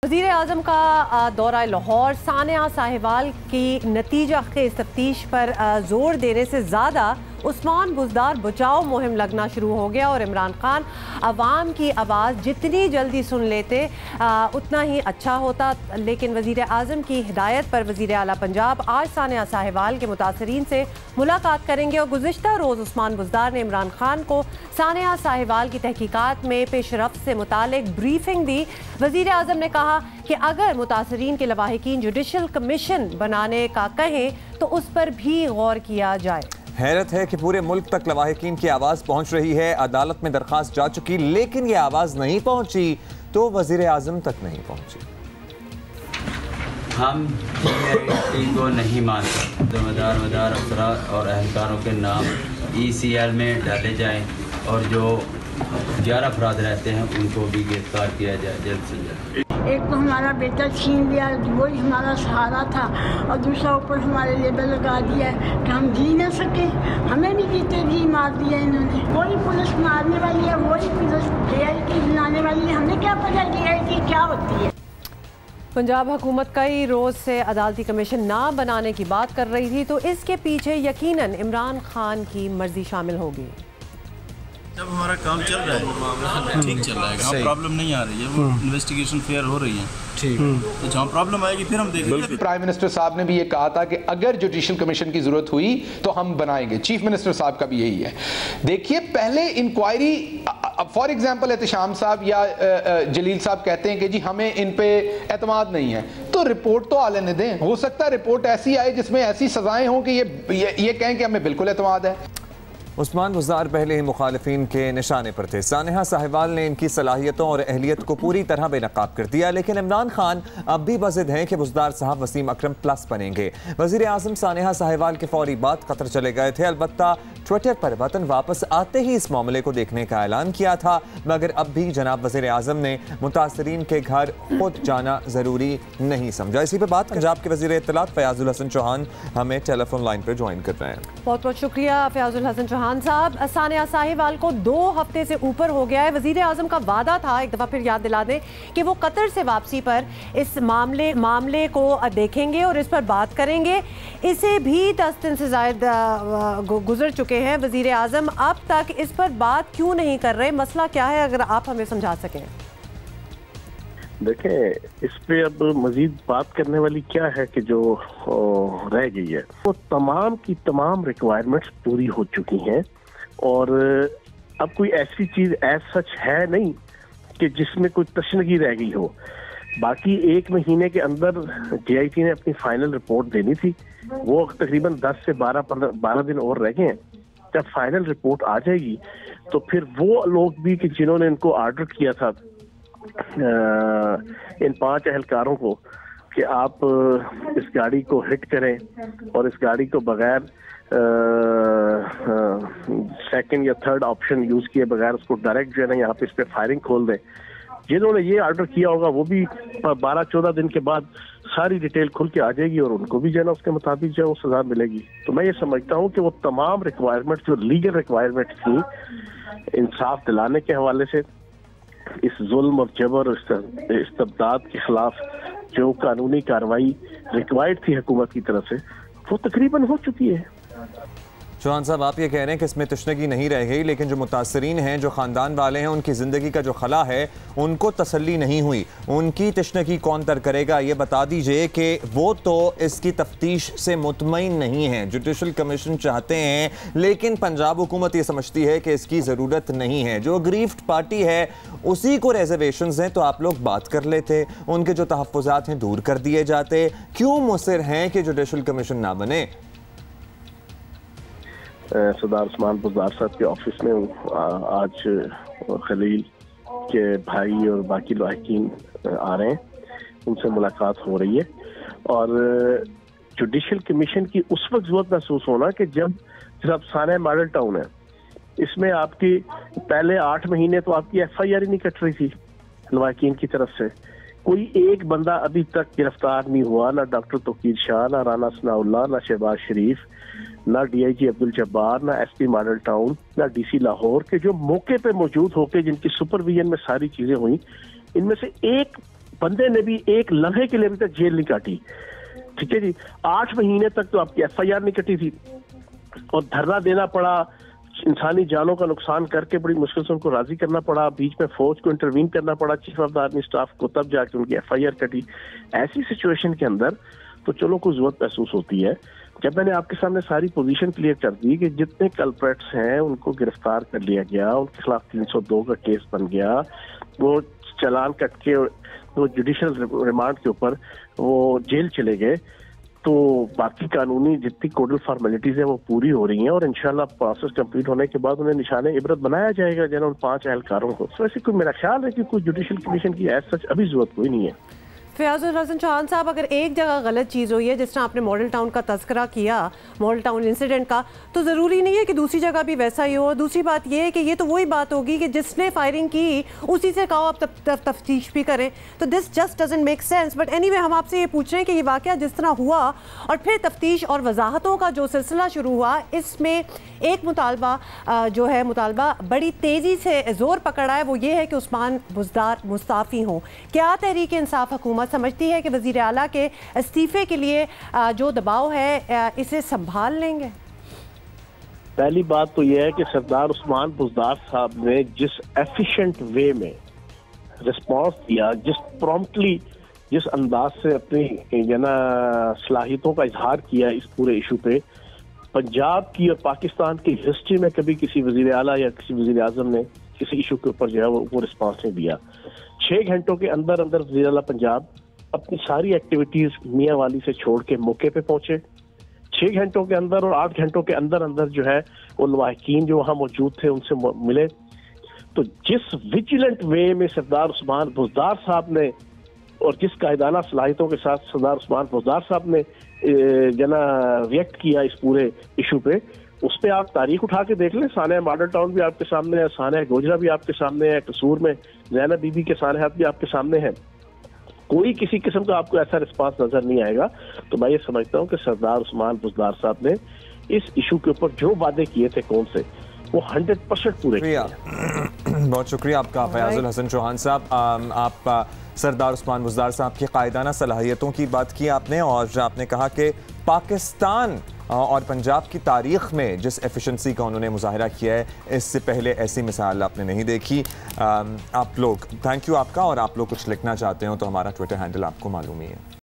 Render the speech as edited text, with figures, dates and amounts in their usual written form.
वज़ीर आज़म का दौरा लाहौर सानिया साहिवाल की नतीजा खेज़ तफ्तीश पर जोर देने से ज़्यादा उस्मान बुज़दार बचाओ मुहिम लगना शुरू हो गया और इमरान खान अवाम की आवाज़ जितनी जल्दी सुन लेते उतना ही अच्छा होता। लेकिन वज़ीर आज़म की हिदायत पर वज़ीर आला पंजाब आज सानिया साहिवाल के मुतासरीन से मुलाकात करेंगे और गुज़िश्ता रोज़ उस्मान बुज़दार ने इमरान खान को सानिया साहिवाल की तहकीकात में पेशरफ्त से मुतालिक ब्रीफिंग दी। वज़ीर आज़म ने कहा कि अगर मुतासरीन के लवाहिकीन जुडिशल कमीशन बनाने का कहें तो उस पर भी गौर किया जाए। हैरत है कि पूरे मुल्क तक लवाहिकीन की आवाज़ पहुंच रही है, अदालत में दरख्वास्त जा चुकी, लेकिन ये आवाज़ नहीं पहुंची तो वज़ीर आज़म तक नहीं पहुंची। हम को नहीं मानते। जिम्मेदार मदार अफसरा और अहलकारों के नाम ECL में डाले जाएं और जो 11 अफराद रहते हैं उनको भी गिरफ्तार किया जाए जल्द से जल्द। एक तो हमारा बेटा छीन लिया, वही हमारा सहारा था, और दूसरा ऊपर हमारे लेबल लगा दिया कि हम जी न सके, हमें भी जीते जी मार दिया इन्होंने। वही पुलिस मारने वाली है, वही पुलिस DIG बनाने वाली है, हमें क्या पता DIG क्या होती है। पंजाब हुकूमत कई रोज़ से अदालती कमीशन ना बनाने की बात कर रही थी, तो इसके पीछे यकीनन इमरान खान की मर्जी शामिल होगी। जब हमारा काम चल रहा है ठीक चल रहा है, प्रॉब्लम नहीं आ रही है, वो इन्वेस्टिगेशन फेयर हो रही है, ठीक। तो जहाँ प्रॉब्लम आएगी फिर हम देखेंगे। प्राइम मिनिस्टर साहब ने भी ये कहा था कि अगर जुडिशल कमीशन की जरूरत हुई तो हम बनाएंगे। चीफ मिनिस्टर साहब का भी यही है। देखिए, पहले इंक्वायरी, फॉर एग्जांपल एहतशाम साहब या जलील साहब कहते हैं कि जी हमें इन पे एतमाद नहीं है, तो रिपोर्ट तो आने दें। हो सकता है रिपोर्ट ऐसी आए जिसमें ऐसी सजाएं हों कि ये कहें कि हमें बिल्कुल एतमाद है। उस्मान बुज़दार पहले ही मुखालिफिन के निशाने पर थे। सानिया साहिवाल ने इनकी सलाहियतों और अहलियत को पूरी तरह बेनकाब कर दिया, लेकिन इमरान खान अब भी बज़िद हैं कि बुज़दार साहब वसीम अकरम प्लस बनेंगे। वज़ीर आज़म सानिया साहिवाल के फौरी बाद कतर चले गए थे, अलबत्ता ट्विटर पर वतन वापस आते ही इस मामले को देखने का ऐलान किया था, मगर अब भी जनाब वज़ीर आज़म ने मुतासरीन के घर खुद जाना ज़रूरी नहीं समझा। इसी पर बात पंजाब के वज़ीर इत्तलात फयाजुल हसन चौहान हमें टेलीफोन लाइन पर ज्वाइन कर रहे हैं। बहुत बहुत शुक्रिया फयाजुल हसन चौहान साहब। सानिया साहिवाल को 2 हफ्ते से ऊपर हो गया है। वज़ीर आज़म का वादा था, एक दफ़ा फिर याद दिला दें, कि वो कतर से वापसी पर इस मामले को देखेंगे और इस पर बात करेंगे। इसे भी 10 दिन से ज़ायद गुजर चुके हैं। वज़ीर आज़म अब तक इस पर बात क्यों नहीं कर रहे? मसला क्या है, अगर आप हमें समझा सकें। देखें, इस पे अब मजीद बात करने वाली क्या है कि जो रह गई है वो तमाम की तमाम रिक्वायरमेंट्स पूरी हो चुकी हैं और अब कोई ऐसी चीज एज सच है नहीं कि जिसमें कोई तशनगी रह गई हो। बाकी 1 महीने के अंदर DIG ने अपनी फाइनल रिपोर्ट देनी थी, वो तकरीबन 10 से 12 दिन और रह गए हैं। जब फाइनल रिपोर्ट आ जाएगी तो फिर वो लोग भी कि जिन्होंने इनको ऑर्डर किया था इन 5 अहलकारों को कि आप इस गाड़ी को हिट करें और इस गाड़ी को बगैर सेकंड या थर्ड ऑप्शन यूज किए बगैर उसको डायरेक्ट जो है ना यहाँ पे इस पे फायरिंग खोल दें, जिन्होंने ये ऑर्डर किया होगा वो भी 12-14 दिन के बाद सारी डिटेल खुल के आ जाएगी और उनको भी जो है ना उसके मुताबिक जो है वो सजा मिलेगी। तो मैं ये समझता हूँ कि वो तमाम रिक्वायरमेंट जो लीगल रिक्वायरमेंट थी इंसाफ दिलाने के हवाले से, इस जुल्म और जबर इस्तबदाद के खिलाफ जो कानूनी कार्रवाई रिक्वायर्ड थी हुकूमत की तरफ से, वो तकरीबन हो चुकी है। चौहान साहब, आप ये कह रहे हैं कि इसमें तशनगी नहीं रह गई, लेकिन जो मुतासरीन हैं, जो ख़ानदान वाले हैं, उनकी ज़िंदगी का जो खला है उनको तसल्ली नहीं हुई। उनकी तशनगी कौन तर करेगा? ये बता दीजिए कि वो तो इसकी तफ्तीश से मुतमईन नहीं है। जुडिशल कमीशन चाहते हैं, लेकिन पंजाब हुकूमत ये समझती है कि इसकी ज़रूरत नहीं है। जो अग्रीव्ड पार्टी है उसी को रिजर्वेशंस हैं, तो आप लोग बात कर लेते, उनके जो तहफ़्फ़ुज़ात हैं दूर कर दिए जाते। क्यों मुसिर हैं कि जुडिशल कमीशन ना बने? सरदार उस्मान बुज़दार साहब के ऑफिस में आज खलील के भाई और बाकी लवाहिकीन आ रहे हैं, उनसे मुलाकात हो रही है और जुडिशल कमीशन की उस वक्त जरूरत महसूस होना कि जब सानिया मॉडल टाउन है, इसमें आपकी पहले 8 महीने तो आपकी FIR ही नहीं कट रही थी लवाहिकीन की तरफ से। कोई एक बंदा अभी तक गिरफ्तार नहीं हुआ, ना डॉक्टर तोकीर शाह, ना राना सनाउल्लाह, ना शहबाज शरीफ, ना DIG अब्दुल जब्बार, ना SP मॉडल टाउन, ना DC लाहौर के जो मौके पे मौजूद होके जिनकी सुपरविजन में सारी चीजें हुई, इनमें से एक बंदे ने भी एक लम्हे के लिए अभी तक जेल नहीं काटी, ठीक है जी। 8 महीने तक तो आपकी FIR नहीं कटी थी और धरना देना पड़ा, इंसानी जानों का नुकसान करके बड़ी मुश्किल से उनको राजी करना पड़ा, बीच में फौज को इंटरवीन करना पड़ा, chief of the army staff को, तब जाके उनकी FIR कटी। ऐसी सिचुएशन के अंदर तो चलो कुछ जरूरत महसूस होती है। जब मैंने आपके सामने सारी पोजीशन क्लियर कर दी कि जितने कल्प्रेट्स हैं उनको गिरफ्तार कर लिया गया, उनके खिलाफ 302 का केस बन गया, वो चालान कट के वो जुडिशियल रिमांड के ऊपर वो जेल चले गए, तो बाकी कानूनी जितनी कोडल फॉर्मेलिटीज है वो पूरी हो रही हैं और इंशाल्लाह प्रोसेस कंप्लीट होने के बाद उन्हें निशाने इबरत बनाया जाएगा जैसे उन 5 एहलकारों को। तो ऐसे कोई मेरा ख्याल है कि कोई जुडिशियल कमीशन की एज सच अभी जरूरत कोई नहीं है। फयाजुल हसन चौहान साहब, अगर एक जगह गलत चीज़ हुई है, जिस तरह आपने मॉडल टाउन का तस्करा किया, मॉडल टाउन इंसिडेंट का, तो ज़रूरी नहीं है कि दूसरी जगह भी वैसा ही हो। दूसरी बात ये है कि ये तो वही बात होगी कि जिसने फायरिंग की उसी से कहो आप तफ्तीश भी करें, तो this just doesn't make sense. But anyway, हम आपसे ये पूछ रहे हैं कि ये वाक़या जिस तरह हुआ और फिर तफ्तीश और वजाहतों का जो सिलसिला शुरू हुआ, इसमें एक मुतालबा बड़ी तेज़ी से जोर पकड़ा है, वो ये है कि उस्मान बुज़दार मुस्ताफ़ी हों। क्या तहरीक इंसाफ हुकूमत समझती है कि वज़ीर आला के इस्तीफे के लिए जो दबाव है इसे संभाल लेंगे? पहली बात तो यह है कि सरदार उस्मान बुज़दार साहब ने जिस एफिशिएंट वे में रिस्पांस दिया, जिस प्रॉम्प्टली, जिस अंदाज से अपनी सलाहियतों का इजहार किया इस पूरे इशू पे, पंजाब की और पाकिस्तान की हिस्ट्री में कभी किसी वज़ीर आला या किसी वज़ीर आज़म ने किसी इशू के ऊपर जो है वो रिस्पांस नहीं दिया। 6 घंटों के अंदर अंदर वज़ीर आला पंजाब अपनी सारी एक्टिविटीज मियां वाली से छोड़ के मौके पे पहुंचे। 6 घंटों के अंदर और 8 घंटों के अंदर अंदर जो है वो लवाहिकीन जो वहां मौजूद थे उनसे मिले। तो जिस विजिलेंट वे में सरदार उस्मान बुज़दार साहब ने और जिस कायदाना सलाहियतों के साथ सरदार उस्मान बुज़दार साहब ने रिएक्ट किया इस पूरे इशू पे, उस पर आप तारीख उठा के देख लें। सानिया मॉडल टाउन भी आपके सामने है, सानिया गोजरा भी आपके सामने है, कसूर में ज़ैनब बीबी के सानहात भी आपके सामने हैं। कोई किसी किस्म का आपको ऐसा रिस्पांस नजर नहीं आएगा। तो मैं ये समझता हूँ कि सरदार उस्मान बुज़दार साहब ने इस इशू के ऊपर जो वादे किए थे कौन से, वो 100% पूरे किए। बहुत शुक्रिया आपका फयाजुल हसन चौहान साहब। आप सरदार उस्मान बुज़दार साहब की कायदाना सलाहियतों की बात की आपने, और आपने कहा कि पाकिस्तान और पंजाब की तारीख़ में जिस एफिशिएंसी का उन्होंने मुजाहिरा किया है, इससे पहले ऐसी मिसाल आपने नहीं देखी। आप लोग, थैंक यू आपका। और आप लोग कुछ लिखना चाहते हो तो हमारा ट्विटर हैंडल आपको मालूम ही है।